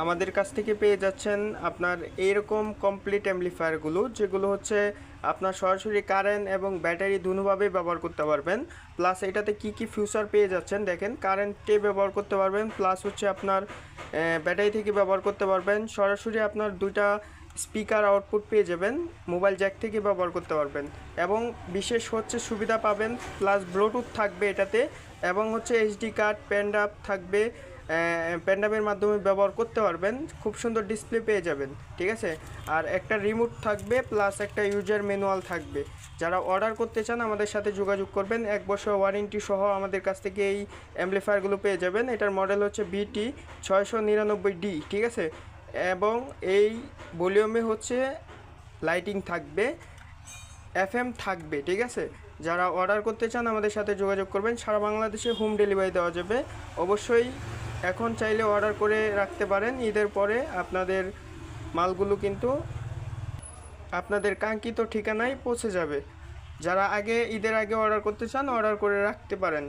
আমাদের কাছ থেকে পেয়ে যাচ্ছেন আপনার এইরকম কমপ্লিট অ্যাম্পলিফায়ারগুলো, যেগুলো হচ্ছে আপনার সরাসরি কারেন্ট এবং ব্যাটারি দুভাবেই ব্যবহার করতে পারবেন। প্লাস এটাতে কি কি ফিউচার পেয়ে যাচ্ছেন দেখেন, কারেন্টে ব্যবহার করতে পারবেন, প্লাস হচ্ছে আপনার ব্যাটারি থেকে ব্যবহার করতে পারবেন, সরাসরি আপনার দুইটা স্পিকার আউটপুট পেয়ে যাবেন, মোবাইল জ্যাক থেকে ব্যবহার করতে পারবেন, এবং বিশেষ হচ্ছে সুবিধা পাবেন প্লাস ব্লুটুথ থাকবে এটাতে, এবং হচ্ছে এইচডি কার্ড পেনড্রাইভ থাকবে, পেনড্রাইভের মাধ্যমে ব্যবহার করতে পারবেন, খুব সুন্দর ডিসপ্লে পেয়ে যাবেন, ঠিক আছে। আর একটা রিমোট থাকবে প্লাস একটা ইউজার ম্যানুয়াল থাকবে। যারা অর্ডার করতে চান আমাদের সাথে যোগাযোগ করবেন, 1 বছর ওয়ারেন্টি সহ আমাদের কাছ থেকে এই অ্যাম্পলিফায়ারগুলো পেয়ে যাবেন। এটার মডেল হচ্ছে BT699D, ঠিক আছে। এবং এই ভলিউমে হচ্ছে লাইটিং থাকবে, FM থাকবে, ঠিক আছে। যারা অর্ডার করতে চান আমাদের সাথে যোগাযোগ করবেন, সারা বাংলাদেশে হোম ডেলিভারি দেওয়া যাবে। অবশ্যই এখন চাইলে অর্ডার করে রাখতে পারেন, ঈদের পরে আপনাদের মালগুলো কিন্তু আপনাদের কাঙ্ক্ষিত ঠিকানায় পৌঁছে যাবে। যারা ঈদের আগে অর্ডার করতে চান অর্ডার করে রাখতে পারেন।